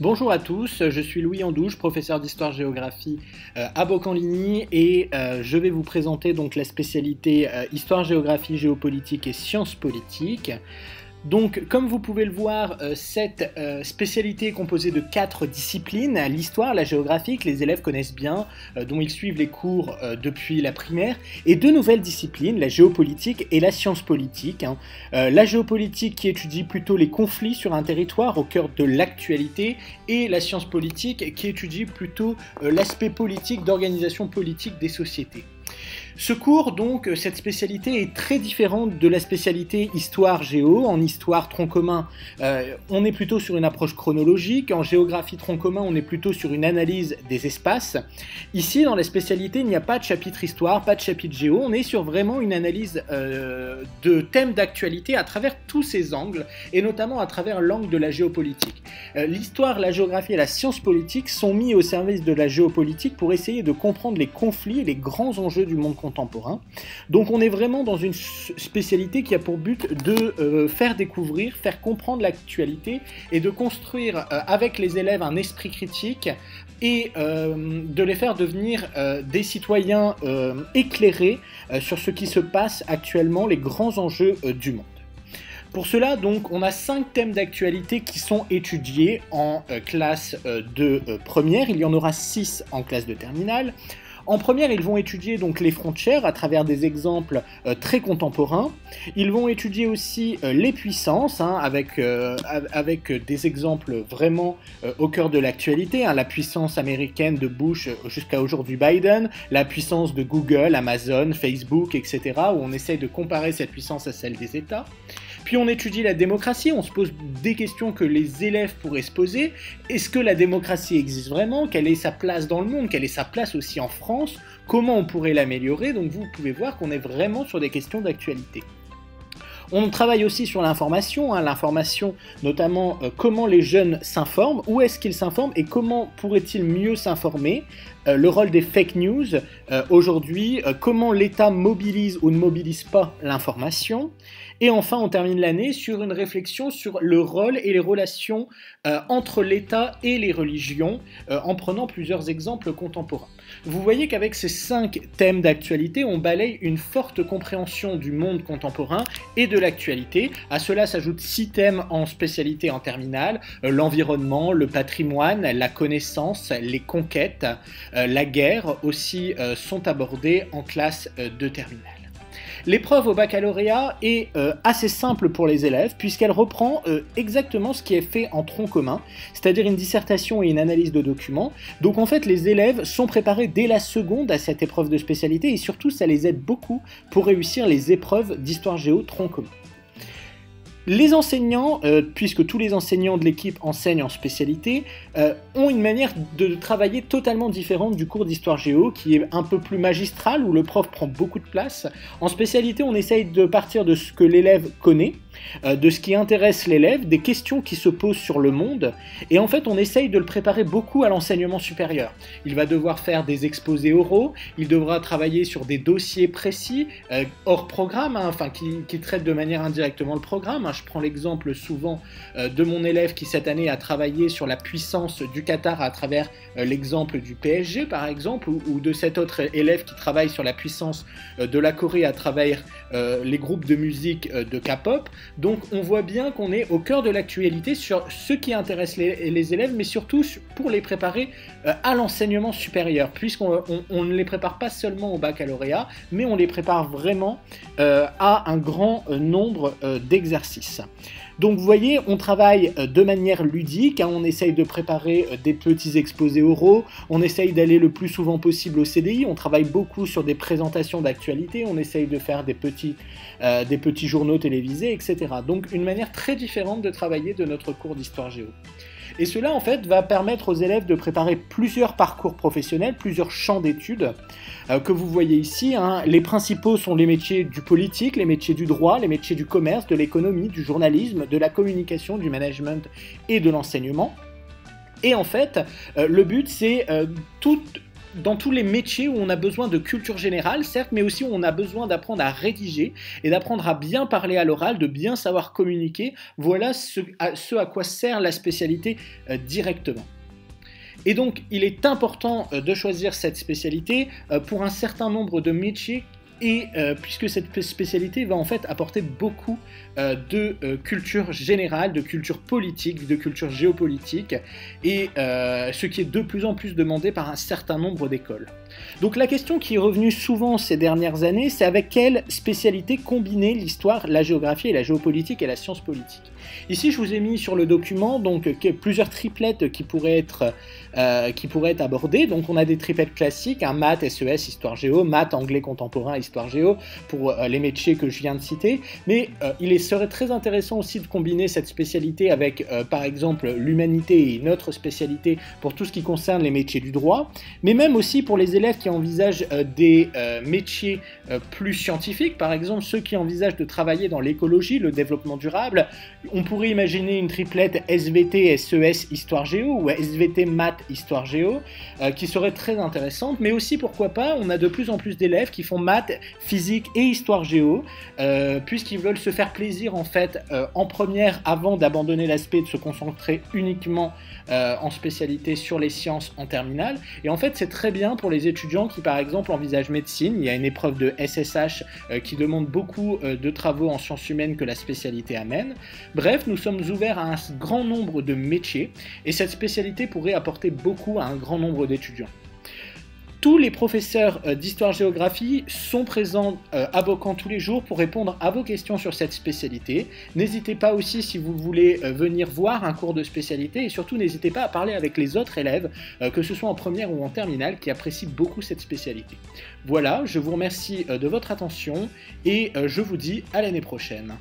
Bonjour à tous, je suis Louis Andouche, professeur d'histoire-géographie à Boccamligny et je vais vous présenter donc la spécialité histoire, géographie, géopolitique et sciences politiques. Donc, comme vous pouvez le voir, cette spécialité est composée de 4 disciplines. L'histoire, la géographie, que les élèves connaissent bien, dont ils suivent les cours depuis la primaire, et 2 nouvelles disciplines, la géopolitique et la science politique. La géopolitique qui étudie plutôt les conflits sur un territoire au cœur de l'actualité, et la science politique qui étudie plutôt l'aspect politique, d'organisation politique des sociétés. Ce cours, donc, cette spécialité est très différente de la spécialité histoire-géo. En histoire tronc commun, on est plutôt sur une approche chronologique. En géographie tronc commun, on est plutôt sur une analyse des espaces. Ici, dans la spécialité, il n'y a pas de chapitre histoire, pas de chapitre géo. On est sur vraiment une analyse de thèmes d'actualité à travers tous ces angles, et notamment à travers l'angle de la géopolitique. L'histoire, la géographie et la science politique sont mis au service de la géopolitique pour essayer de comprendre les conflits et les grands enjeux du monde contemporain. Donc on est vraiment dans une spécialité qui a pour but de faire découvrir, faire comprendre l'actualité et de construire avec les élèves un esprit critique et de les faire devenir des citoyens éclairés sur ce qui se passe actuellement, les grands enjeux du monde. Pour cela, donc, on a 5 thèmes d'actualité qui sont étudiés en classe de première. Il y en aura 6 en classe de terminale. En première, ils vont étudier donc les frontières à travers des exemples très contemporains. Ils vont étudier aussi les puissances, avec des exemples vraiment au cœur de l'actualité. La puissance américaine de Bush jusqu'à aujourd'hui Biden, la puissance de Google, Amazon, Facebook, etc., où on essaye de comparer cette puissance à celle des États. Puis on étudie la démocratie, on se pose des questions que les élèves pourraient se poser. Est-ce que la démocratie existe vraiment? Quelle est sa place dans le monde? Quelle est sa place aussi en France? Comment on pourrait l'améliorer? Donc vous pouvez voir qu'on est vraiment sur des questions d'actualité. On travaille aussi sur l'information, l'information notamment comment les jeunes s'informent, où est-ce qu'ils s'informent et comment pourraient-ils mieux s'informer, le rôle des fake news aujourd'hui, comment l'État mobilise ou ne mobilise pas l'information. Et enfin, on termine l'année sur une réflexion sur le rôle et les relations entre l'État et les religions, en prenant plusieurs exemples contemporains. Vous voyez qu'avec ces 5 thèmes d'actualité, on balaye une forte compréhension du monde contemporain et de l'actualité. À cela s'ajoutent 6 thèmes en spécialité en terminale, l'environnement, le patrimoine, la connaissance, les conquêtes, la guerre aussi sont abordés en classe de terminale. L'épreuve au baccalauréat est assez simple pour les élèves puisqu'elle reprend exactement ce qui est fait en tronc commun, c'est-à-dire une dissertation et une analyse de documents. Donc en fait, les élèves sont préparés dès la seconde à cette épreuve de spécialité et surtout, ça les aide beaucoup pour réussir les épreuves d'histoire géo tronc commun. Les enseignants, puisque tous les enseignants de l'équipe enseignent en spécialité, ont une manière de travailler totalement différente du cours d'histoire géo, qui est un peu plus magistral, où le prof prend beaucoup de place. En spécialité, on essaye de partir de ce que l'élève connaît, de ce qui intéresse l'élève, des questions qui se posent sur le monde, et en fait, on essaye de le préparer beaucoup à l'enseignement supérieur. Il va devoir faire des exposés oraux, il devra travailler sur des dossiers précis, hors programme, qui traitent de manière indirectement le programme. Je prends l'exemple souvent de mon élève qui cette année a travaillé sur la puissance du Qatar à travers l'exemple du PSG par exemple, ou de cet autre élève qui travaille sur la puissance de la Corée à travers les groupes de musique de K-pop. Donc on voit bien qu'on est au cœur de l'actualité sur ce qui intéresse les élèves, mais surtout pour les préparer à l'enseignement supérieur, puisqu'on ne les prépare pas seulement au baccalauréat, mais on les prépare vraiment à un grand nombre d'exercices. Donc vous voyez, on travaille de manière ludique, on essaye de préparer des petits exposés oraux, on essaye d'aller le plus souvent possible au CDI, on travaille beaucoup sur des présentations d'actualité, on essaye de faire des petits journaux télévisés, etc. Donc une manière très différente de travailler de notre cours d'histoire géo. Et cela, en fait, va permettre aux élèves de préparer plusieurs parcours professionnels, plusieurs champs d'études que vous voyez ici. Les principaux sont les métiers du politique, les métiers du droit, les métiers du commerce, de l'économie, du journalisme, de la communication, du management et de l'enseignement. Et en fait, le but, c'est dans tous les métiers où on a besoin de culture générale, certes, mais aussi où on a besoin d'apprendre à rédiger et d'apprendre à bien parler à l'oral, de bien savoir communiquer. Voilà ce à quoi sert la spécialité directement. Et donc, il est important de choisir cette spécialité pour un certain nombre de métiers et puisque cette spécialité va en fait apporter beaucoup de culture générale, de culture politique, de culture géopolitique, et ce qui est de plus en plus demandé par un certain nombre d'écoles. Donc la question qui est revenue souvent ces dernières années, c'est avec quelle spécialité combiner l'histoire, la géographie et la géopolitique et la science politique. Ici, je vous ai mis sur le document donc plusieurs triplettes qui pourraient être abordées. Donc on a des triplettes classiques, un maths, SES, histoire géo, maths, anglais contemporain, histoire géo, pour les métiers que je viens de citer. Mais il serait très intéressant aussi de combiner cette spécialité avec, par exemple, l'humanité et une autre spécialité pour tout ce qui concerne les métiers du droit, mais même aussi pour les élèves qui envisagent des métiers plus scientifiques, par exemple ceux qui envisagent de travailler dans l'écologie, le développement durable. On pourrait imaginer une triplette SVT, SES, Histoire Géo ou SVT Maths, Histoire Géo qui serait très intéressante, mais aussi pourquoi pas, on a de plus en plus d'élèves qui font maths, physique et Histoire Géo puisqu'ils veulent se faire plaisir en fait en première avant d'abandonner l'aspect de se concentrer uniquement en spécialité sur les sciences en terminale. Et en fait c'est très bien pour les étudiants qui par exemple envisagent médecine. Il y a une épreuve de SSH qui demande beaucoup de travaux en sciences humaines que la spécialité amène. Bref, nous sommes ouverts à un grand nombre de métiers et cette spécialité pourrait apporter beaucoup à un grand nombre d'étudiants. Tous les professeurs d'histoire-géographie sont présents à Beaucamp tous les jours pour répondre à vos questions sur cette spécialité. N'hésitez pas aussi si vous voulez venir voir un cours de spécialité et surtout n'hésitez pas à parler avec les autres élèves, que ce soit en première ou en terminale, qui apprécient beaucoup cette spécialité. Voilà, je vous remercie de votre attention et je vous dis à l'année prochaine.